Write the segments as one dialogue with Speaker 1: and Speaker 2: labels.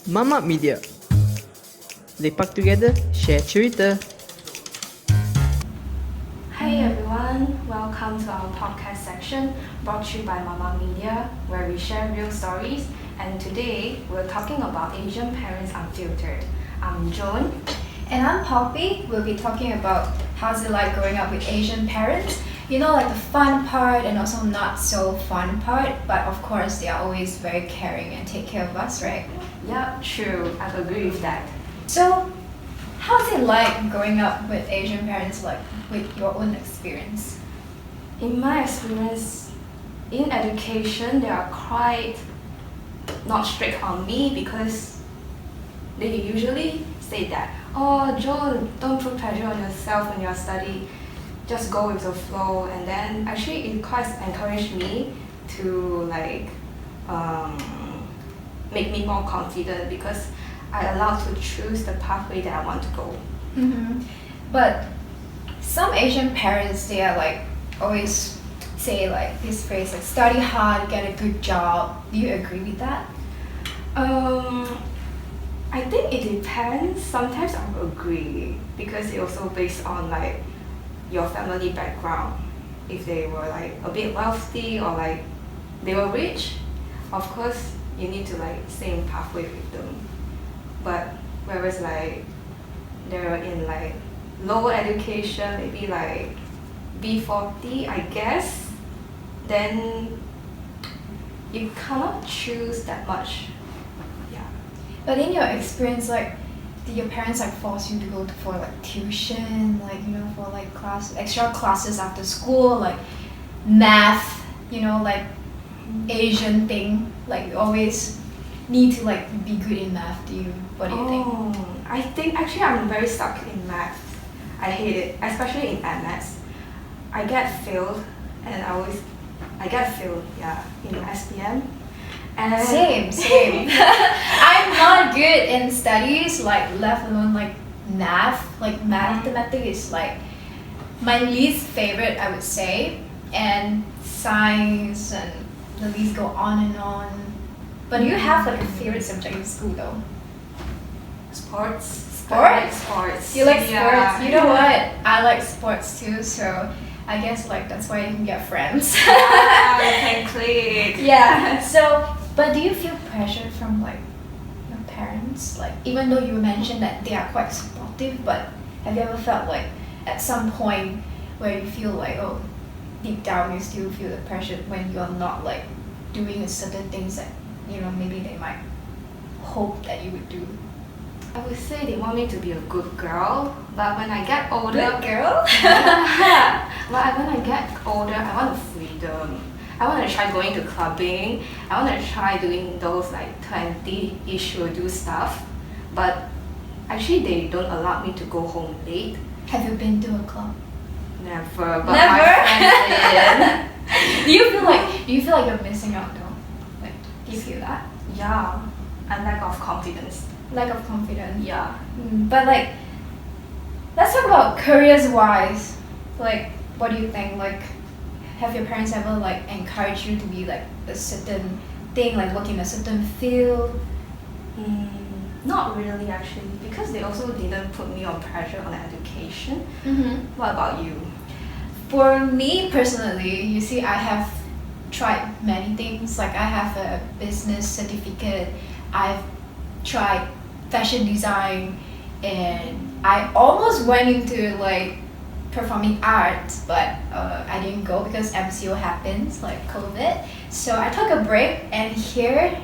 Speaker 1: Mamak Media. Lepak together, share cerita.
Speaker 2: Hi everyone, welcome to our podcast section brought to you by Mamak Media, where we share real stories. And today we're talking about Asian Parents Unfiltered. I'm Joan.
Speaker 3: And I'm Poppy. We'll be talking about how's it like growing up with Asian parents. You know, like the fun part and also not so fun part, but of course they are always very caring and take care of us, right?
Speaker 2: Yeah, true, I agree with that.
Speaker 3: So, how's it like growing up with Asian parents, like with your own experience?
Speaker 2: In my experience in education, they are quite not strict on me because they usually say that, oh, Joan, don't put pressure on yourself when you're studying, just go with the flow. And then actually it quite encouraged me to make me more confident because I allowed to choose the pathway that I want to go.
Speaker 3: Mm-hmm. But some Asian parents, they are like always say like this phrase like study hard, get a good job. Do you agree with that?
Speaker 2: I think it depends. Sometimes I will agree because it also based on like your family background. If they were like a bit wealthy or like they were rich, of course you need to like same pathway with them. But whereas like they're in like lower education, maybe like B40, I guess, then you cannot choose that much. Yeah.
Speaker 3: But in your experience, like, did your parents like force you to go for like tuition, like for like extra classes after school, like math, like Asian thing, like you always need to like be good in math? What do you think?
Speaker 2: I think actually I'm very stuck in math. I hate it, especially in MS. I get failed, and I get failed, yeah, in SPM. And
Speaker 3: Same. I'm not good in studies, like let alone like math. Like mathematics is like my least favorite, I would say, and science and the list go on and on. But do you have like a favorite subject in school though?
Speaker 2: Sports.
Speaker 3: Sports?
Speaker 2: I like sports.
Speaker 3: You like sports?
Speaker 2: Yeah.
Speaker 3: You know what? I like sports too, so I guess like that's why you can get friends.
Speaker 2: Yeah, we can click.
Speaker 3: Yeah. So, but do you feel pressure from like your parents? Like, even though you mentioned that they are quite supportive, but have you ever felt like at some point where you feel like, oh, deep down you still feel the pressure when you're not like doing certain things that maybe they might hope that you would do?
Speaker 2: I would say they want me to be a good girl, but when I get older,
Speaker 3: Good girl.
Speaker 2: but when I get older, I want freedom. I want to try going to clubbing. I want to try doing those like 20-ish will do stuff, but actually they don't allow me to go home late.
Speaker 3: Have you been to a club?
Speaker 2: Never, but
Speaker 3: Never?
Speaker 2: my friends
Speaker 3: Do you feel like you're missing out though? Like, do you feel that?
Speaker 2: did. Yeah, and lack of confidence.
Speaker 3: Lack of confidence.
Speaker 2: Yeah.
Speaker 3: But like, let's talk about careers wise. Like, what do you think? Like, have your parents ever like encouraged you to be like a certain thing, like work in a certain field?
Speaker 2: Not really actually, because they also didn't put me on pressure on education.
Speaker 3: Mm-hmm.
Speaker 2: What about you?
Speaker 3: For me personally, you see, I have tried many things. Like, I have a business certificate. I've tried fashion design, and I almost went into like performing arts, but I didn't go because MCO happens, like COVID. So I took a break, and here,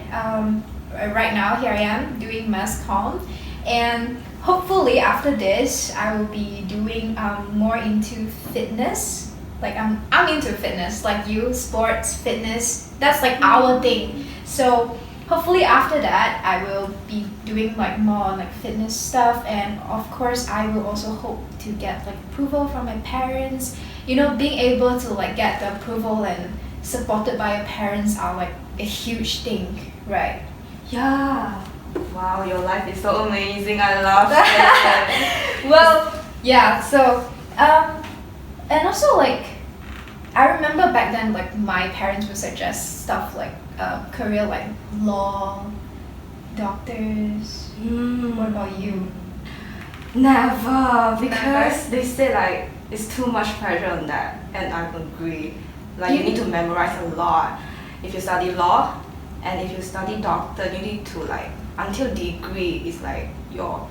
Speaker 3: right now, here I am doing mass comm, and hopefully after this, I will be doing more into fitness. Like I'm into fitness, like you, sports, fitness. That's like our thing. So hopefully after that, I will be doing like more like fitness stuff, and of course I will also hope to get like approval from my parents. Being able to like get the approval and supported by your parents are like a huge thing, right?
Speaker 2: Yeah. Wow, your life is so amazing. I love it.
Speaker 3: Well, yeah. So, and also like, I remember back then like my parents would suggest stuff like career like law, doctors? What about you?
Speaker 2: Never, because
Speaker 3: Never?
Speaker 2: they say like it's too much pressure on that, and I agree. Like you need to memorize a lot. If you study law, and if you study doctor, you need to like until degree is like your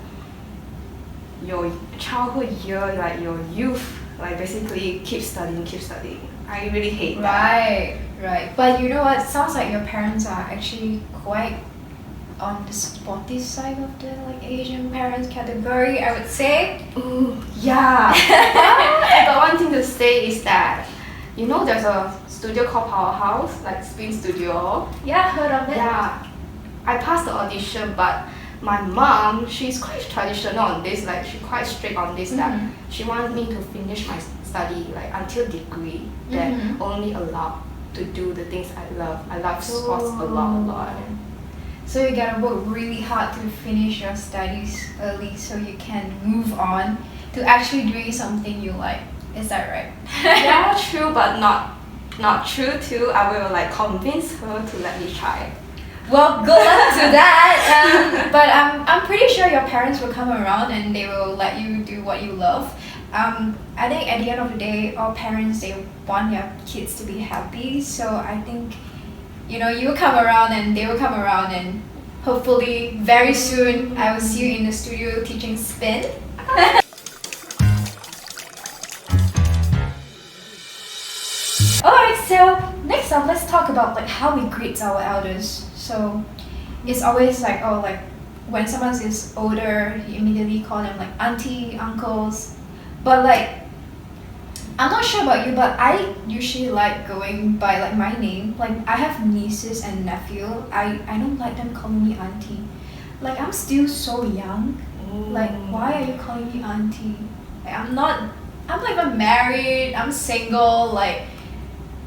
Speaker 2: childhood year, like your youth, like basically keep studying, keep studying. I really hate that.
Speaker 3: Right. But you know what? Sounds like your parents are actually quite on the sporty side of the like Asian parents category, I would say.
Speaker 2: Ooh, yeah. I got one thing to say is that, you know, there's a studio called Powerhouse, like spin studio.
Speaker 3: Yeah, heard of it.
Speaker 2: Yeah, I passed the audition, but my mom, she's quite traditional on this, like she's quite strict on this, that she wanted me to finish my study like until degree, then only allowed to do the things I love. I love sports a lot.
Speaker 3: So you gotta work really hard to finish your studies early so you can move on to actually doing something you like. Is that right?
Speaker 2: Yeah, true, but not true too. I will like convince her to let me try.
Speaker 3: Well, good luck to that. But I'm pretty sure your parents will come around and they will let you do what you love. I think at the end of the day, all parents, they want their kids to be happy. So I think, you know, you will come around and they will come around, and hopefully very soon I will see you in the studio teaching spin. Alright, so next up, let's talk about like how we greet our elders. So it's always like, oh, like when someone is older, you immediately call them like auntie, uncles. But like, I'm not sure about you, but I usually like going by like my name. Like I have nieces and nephew. I don't like them calling me auntie. Like I'm still so young. Like why are you calling me auntie? Like I'm not even married. I'm single. Like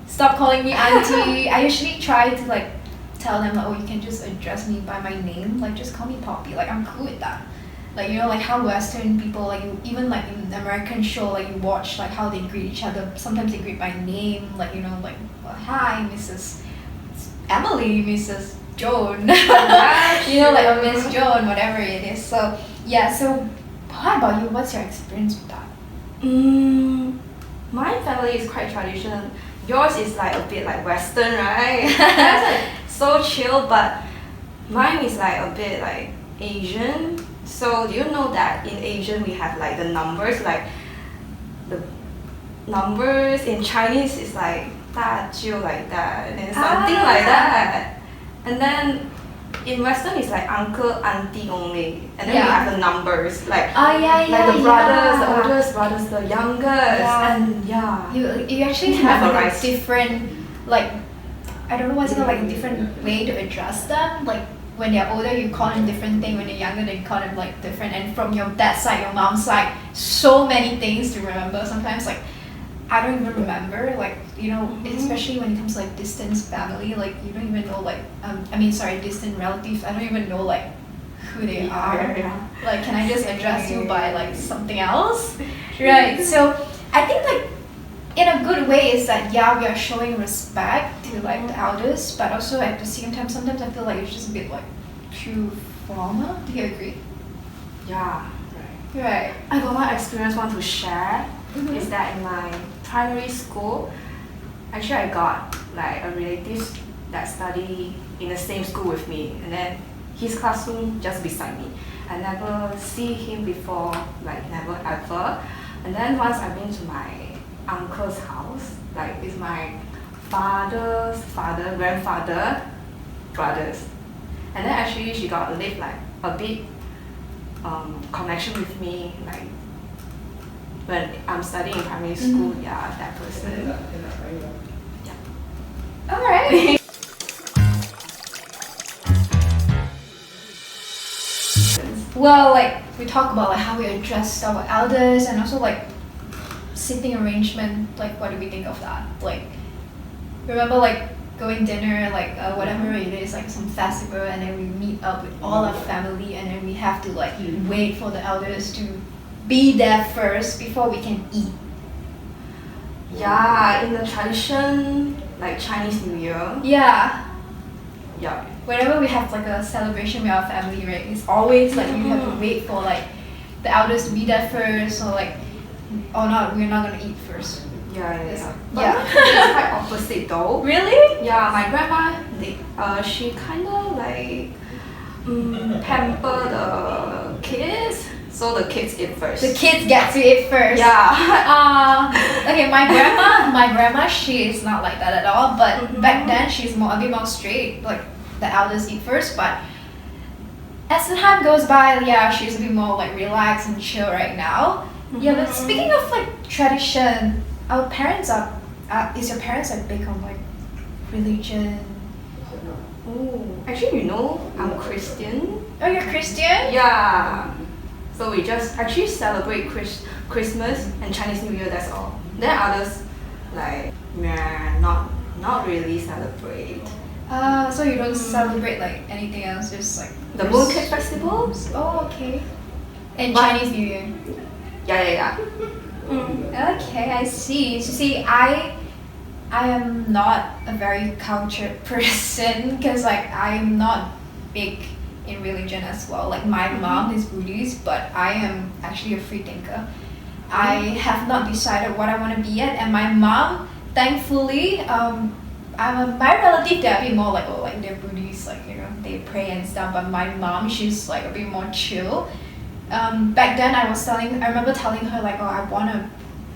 Speaker 3: stop calling me auntie. I usually try to like tell them like, oh, you can just address me by my name. Like just call me Poppy. Like I'm cool with that. Like you know, like how Western people, like you, even like in the American show, like you watch like how they greet each other. Sometimes they greet by name, like you know, like well, hi, Mrs. Emily, Mrs. Joan, you know, like a Miss Joan, whatever it is. So yeah. So how about you? What's your experience with that?
Speaker 2: My family is quite traditional. Yours is like a bit like Western, right? That's like so chill, but mine is like a bit like Asian. So do you know that in Asian we have like the numbers, like the numbers in Chinese is like 大舅 like that, and then something like that. And then in Western it's like uncle, auntie only, and then we have the numbers like like the brothers, the oldest brothers, the youngest, and
Speaker 3: you actually have like a different, like I don't know what's it called, like a different way to address them. Like when they're older, you call them different thing. When they're younger, they call them like different. And from your dad's side, your mom's side, so many things to remember. Sometimes like I don't even remember, like you know, especially when it comes to like distant family, like you don't even know like distant relatives. I don't even know like who they are. Like can I just address you by like something else? Right. So I think like in a good way is that we are showing respect to like the elders, but also at the same time sometimes I feel like it's just a bit like too formal. Do you agree?
Speaker 2: Yeah,
Speaker 3: Right.
Speaker 2: I got one experience want to share. Is that in my primary school, actually I got like a relative that study in the same school with me, and then his classroom just beside me. I never see him before, like never ever. And then once I've been to my uncle's house, like it's my father's father, grandfather, brothers. And then actually she got a live like a big connection with me, like when I'm studying in primary school, that person.
Speaker 3: Alright. Well, like we talk about like how we address our elders and also like sitting arrangement. Like what do we think of that? Like remember like going dinner, like whatever it is, like some festival, and then we meet up with all our family, and then we have to like wait for the elders to be there first before we can eat.
Speaker 2: Yeah, in the tradition, like Chinese New Year.
Speaker 3: Yeah.
Speaker 2: Yeah,
Speaker 3: whenever we have like a celebration with our family, right, it's always like you have to wait for like the elders to be there first, or like, oh no, we're not gonna eat first.
Speaker 2: Yeah.
Speaker 3: Yeah.
Speaker 2: But it's quite opposite though.
Speaker 3: Really?
Speaker 2: Yeah, my grandma, she kind of like pamper the kids, so the kids eat first.
Speaker 3: The kids get to eat first.
Speaker 2: Yeah.
Speaker 3: Okay, my grandma, she is not like that at all. But back then, she's a bit more straight. Like the elders eat first, but as the time goes by, yeah, she's a bit more like relaxed and chill right now. Yeah, but speaking of like tradition, our parents are. Is your parents like big on like religion?
Speaker 2: Oh, actually, I'm Christian.
Speaker 3: Oh, you're Christian?
Speaker 2: Yeah. So we just actually celebrate Christmas and Chinese New Year. That's all. Then others like not really celebrate.
Speaker 3: So you don't celebrate like anything else, just like
Speaker 2: The Mooncake Festival?
Speaker 3: Oh, okay. And
Speaker 2: But-
Speaker 3: Chinese New Year.
Speaker 2: Yeah.
Speaker 3: Okay, I see. So see, I am not a very cultured person because like I'm not big in religion as well. Like my mom is Buddhist, but I am actually a free thinker. I have not decided what I want to be yet, and my mom, thankfully, my relative they're a bit more like they're Buddhist, like they pray and stuff. But my mom, she's like a bit more chill. Back then I remember telling her like, oh, I wanna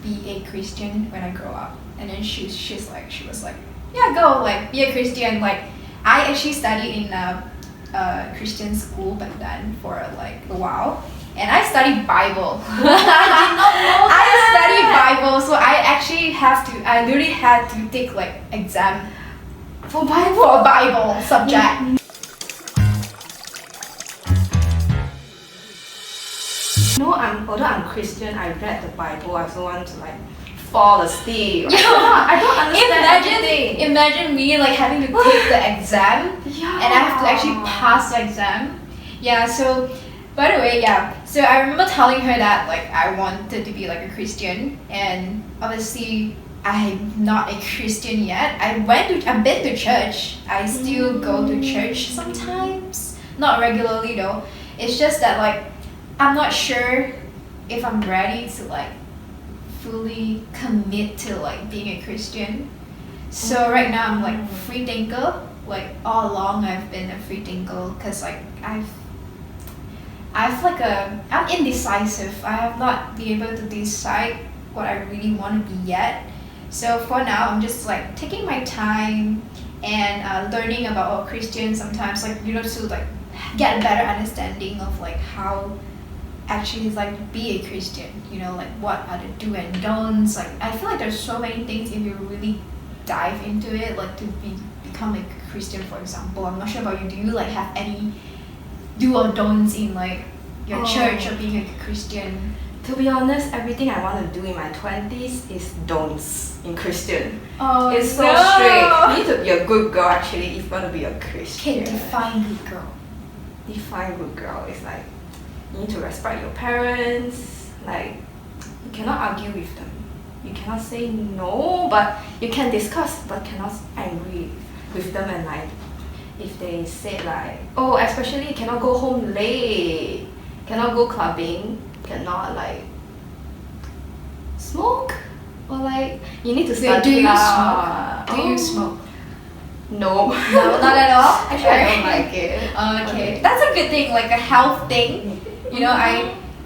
Speaker 3: be a Christian when I grow up, and then she was like, yeah, go like be a Christian. Like I actually studied in a Christian school back then for like a while, and I studied Bible. I studied Bible, so I literally had to take like exam for Bible subject.
Speaker 2: Although I'm Christian, I read the Bible. I also want to like fall asleep. I don't understand anything.
Speaker 3: Imagine me like having to take the exam,
Speaker 2: Yeah.
Speaker 3: and I have to actually pass the exam. Yeah. So, by the way, yeah. So I remember telling her that like I wanted to be like a Christian, and obviously I'm not a Christian yet. I've been to church. I still go to church sometimes, not regularly though. It's just that like I'm not sure if I'm ready to like fully commit to like being a Christian. So right now I'm like free thinker. Like all along I've been a free thinker because like I'm indecisive. I have not been able to decide what I really want to be yet. So for now I'm just like taking my time and learning about all Christians sometimes, like to like get a better understanding of like how actually it's like be a Christian, like what are the do and don'ts. Like I feel like there's so many things if you really dive into it, like to become a Christian, for example. I'm not sure about you. Do you like have any do or don'ts in like your church or being a Christian?
Speaker 2: To be honest, everything I want to do in my 20s is don'ts in Christian.
Speaker 3: Oh,
Speaker 2: It's so
Speaker 3: no.
Speaker 2: strict. You need to be a good girl actually if you want to be a Christian.
Speaker 3: Okay, define good girl.
Speaker 2: Define good girl is like you need to respect your parents. Like you cannot argue with them. You cannot say no, but you can discuss, but cannot angry with them. And like if they say like, oh, especially cannot go home late, cannot go clubbing, cannot like smoke, or like you need to
Speaker 3: Wait,
Speaker 2: study.
Speaker 3: do you
Speaker 2: lah.
Speaker 3: smoke? Do you smoke?
Speaker 2: No.
Speaker 3: No, not at all.
Speaker 2: Actually, I don't like it.
Speaker 3: Okay, that's a good thing, like a health thing.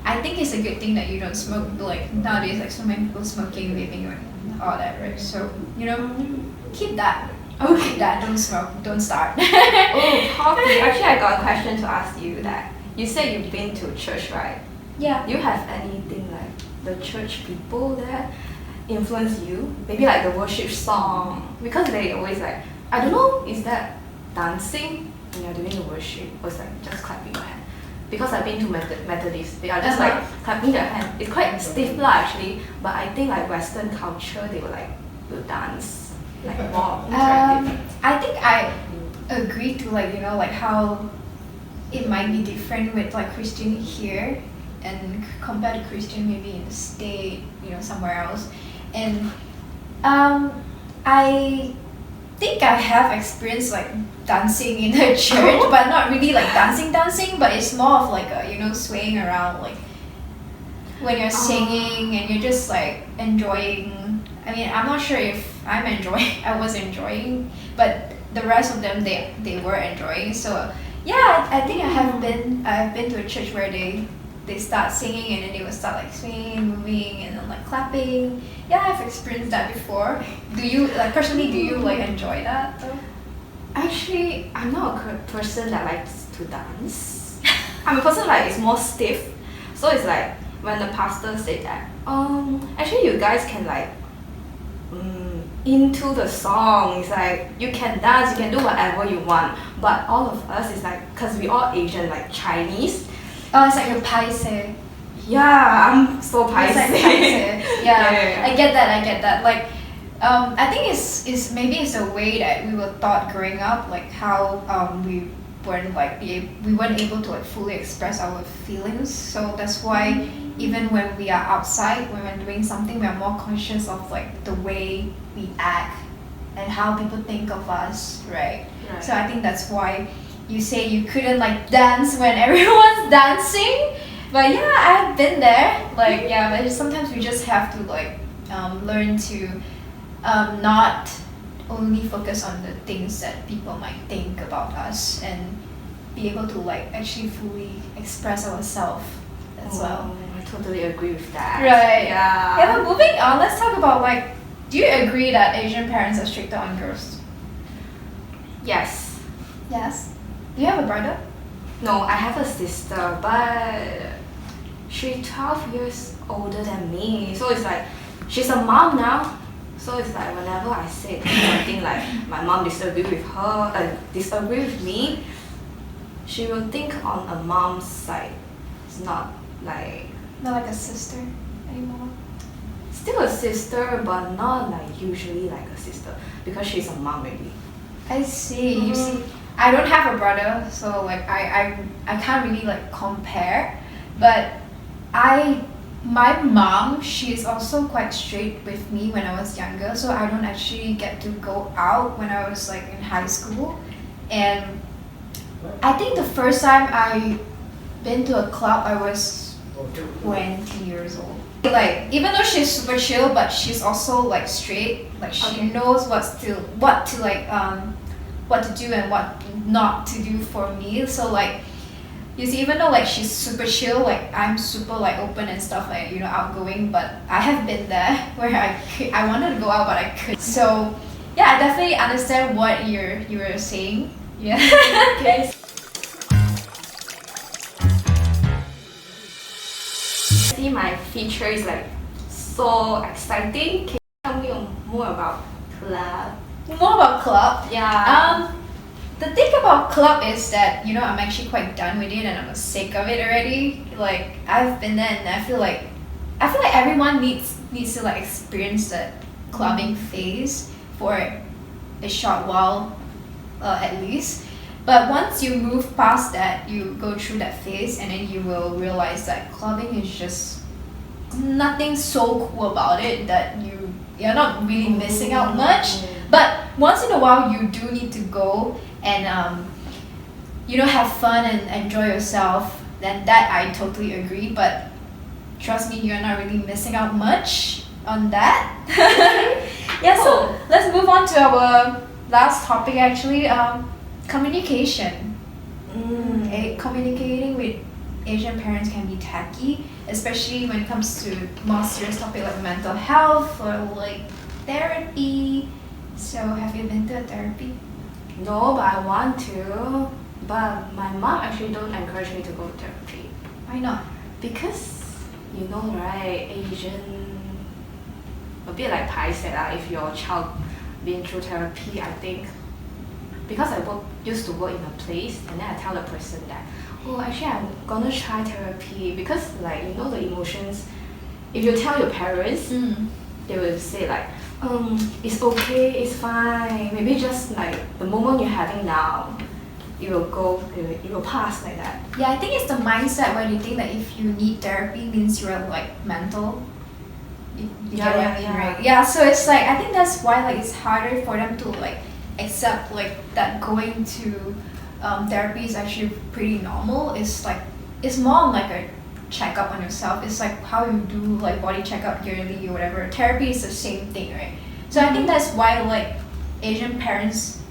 Speaker 3: I think it's a good thing that you don't smoke. But like nowadays, like so many people smoking, vaping, and all that, right? So keep that. Keep that. Don't smoke. Don't start.
Speaker 2: Oh, hobby. Actually, I got a question to ask you. That you said you've been to church, right?
Speaker 3: Yeah.
Speaker 2: Do you have anything like the church people that influence you? Maybe like the worship song, because they always like, I don't know, is that dancing when you're doing the worship, or is like just clapping your hand? Because I've been to Methodist, they are just like clapping their hand. It's quite stiff lah actually, but I think like Western culture they will dance like more interactive.
Speaker 3: I think I agree to like how it might be different with like Christian here and compared to Christian maybe in the state, somewhere else. And I think I have experienced like dancing in the church, but not really like dancing, but it's more of like a, you know, swaying around, like when you're singing and you're just like enjoying. I mean, I'm not sure if I was enjoying, but the rest of them they were enjoying. So yeah, I think I've been to a church where they start singing and then they will start like swinging, moving, and then like clapping. Yeah, I've experienced that before. Do you like personally? Do you like enjoy that though?
Speaker 2: Actually, I'm not a person that likes to dance. I'm a person like is more stiff. So it's like when the pastor said that, actually you guys can like into the song. It's like you can dance, you can do whatever you want. But all of us is like, cause we all Asian, like Chinese.
Speaker 3: Oh, it's like a paise.
Speaker 2: Yeah, I'm so
Speaker 3: It's
Speaker 2: paiseh.
Speaker 3: like paise. Yeah,
Speaker 2: Yeah.
Speaker 3: I get that. Like, I think it's maybe it's the way that we were taught growing up, like how we weren't able to like fully express our feelings. So that's why even when we are outside, when we're doing something, we are more conscious of like the way we act and how people think of us, right?
Speaker 2: Right.
Speaker 3: So I think that's why you say you couldn't like dance when everyone's dancing. But yeah, I've been there. Like yeah, but sometimes we just have to like learn to not only focus on the things that people might think about us and be able to like actually fully express ourselves as well.
Speaker 2: I totally agree with that.
Speaker 3: Right.
Speaker 2: Yeah.
Speaker 3: Yeah, but moving on, let's talk about like, do you agree that Asian parents are stricter on girls?
Speaker 2: Yes.
Speaker 3: Yes. Do you have a brother?
Speaker 2: No, I have a sister, but she's 12 years older than me. So it's like she's a mom now. So it's like whenever I say something like my mom disagree with me, she will think on a mom's side. It's not like
Speaker 3: Not like a sister anymore.
Speaker 2: still a sister, but not like usually like a sister because she's a mom already.
Speaker 3: I see. You see, I don't have a brother, so like I can't really like compare. But my mom, she's also quite strict with me when I was younger, so I don't actually get to go out when I was like in high school. And I think the first time I been to a club, I was 20 years old. Like even though she's super chill, but she's also like straight. Like she knows what to do and what not to do for me. So like you see, even though like she's super chill, like I'm super like open and stuff, like you know, outgoing, but I have been there where I wanted to go out but I couldn't. So yeah, I definitely understand what you were saying. Yeah.
Speaker 2: Okay. See, my feature is like so exciting. Can you tell me more about club?
Speaker 3: More about club.
Speaker 2: Yeah.
Speaker 3: The thing about club is that, you know, I'm actually quite done with it and I'm sick of it already. Like I've been there and I feel like everyone needs to like experience that clubbing phase for a short while, at least. But once you move past that, you go through that phase and then you will realize that clubbing is just nothing so cool about it that you're not really missing out much. But once in a while you do need to go and you know, have fun and enjoy yourself, then that I totally agree. But trust me, you're not really missing out much on that. Yeah, so let's move on to our last topic actually, communication. Okay, communicating with Asian parents can be tacky, especially when it comes to more serious topic like mental health or like therapy. So have you been to a therapy?
Speaker 2: No, but I want to. But my mom actually don't encourage me to go to therapy.
Speaker 3: Why not?
Speaker 2: Because, you know, right, Asian, a bit like paiseh lah, if your child been through therapy, I think. Because I used to work in a place and then I tell the person that, oh, actually I'm gonna try therapy. Because like, you know, the emotions, if you tell your parents, they will say like, it's okay, it's fine. Maybe just like the moment you're having now, it will pass like that.
Speaker 3: Yeah, I think it's the mindset where you think that if you need therapy means you're like mental. You get what I mean, right? Yeah, so it's like I think that's why like it's harder for them to like accept like that going to therapy is actually pretty normal. It's more on like a checkup on yourself. It's like how you do like body checkup yearly or whatever. Therapy is the same thing, right? So I think that's why like Asian parents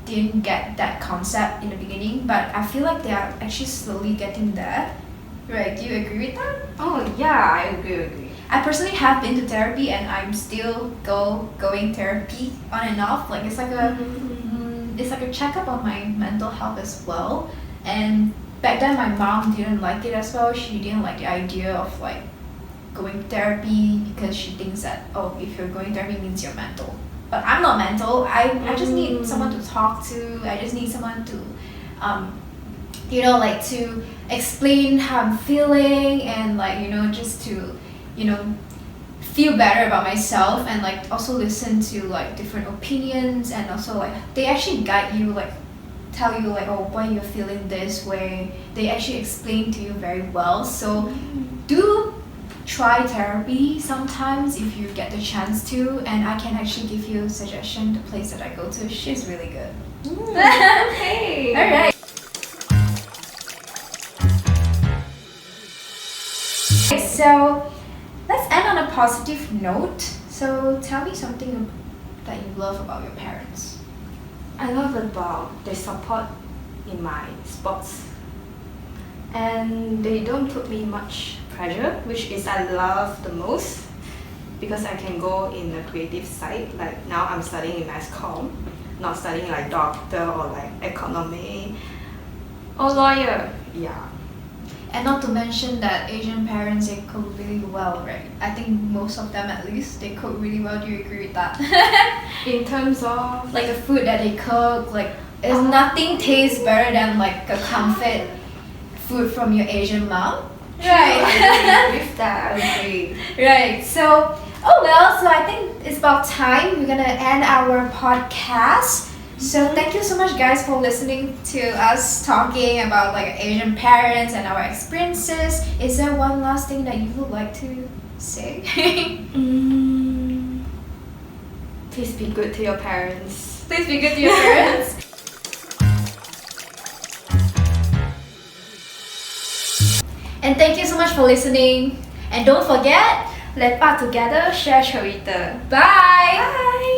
Speaker 3: didn't get that concept in the beginning, but I feel like they are actually slowly getting there. Right? Do you agree with that?
Speaker 2: Oh yeah, I agree.
Speaker 3: I personally have been to therapy and I'm still going therapy on and off. Like it's like a checkup on my mental health as well. And back then my mom didn't like it as well. She didn't like the idea of like going therapy because she thinks that, oh, if you're going therapy means you're mental. But I'm not mental. I just need someone to talk to. I just need someone to like to explain how I'm feeling and like, just to, feel better about myself and like also listen to like different opinions and also like they actually guide you, like tell you like, oh, why you're feeling this way. They actually explain to you very well. So do try therapy sometimes if you get the chance to, and I can actually give you a suggestion. The place that I go to, she's really good.
Speaker 2: Okay.
Speaker 3: All right. So let's end on a positive note. So tell me something that you love about your parents.
Speaker 2: I love about the support in my sports, and they don't put me much pressure, which is I love the most because I can go in the creative side. Like now I'm studying in mass comm, not studying like doctor or like economy or lawyer. Yeah.
Speaker 3: And not to mention that Asian parents, they cook really well, right? I think most of them at least, they cook really well. Do you agree with that?
Speaker 2: In terms of
Speaker 3: Like the food that they cook, like there's nothing tastes better than like a comfort food from your Asian mom.
Speaker 2: I agree with that. I agree.
Speaker 3: Right. So, so I think it's about time we're gonna end our podcast. So thank you so much guys for listening to us talking about like Asian parents and our experiences. Is there one last thing that you would like to say?
Speaker 2: Please be good to your parents.
Speaker 3: Please be good to your parents. And thank you so much for listening. And don't forget, lepak together, share cerita. Bye!
Speaker 2: Bye!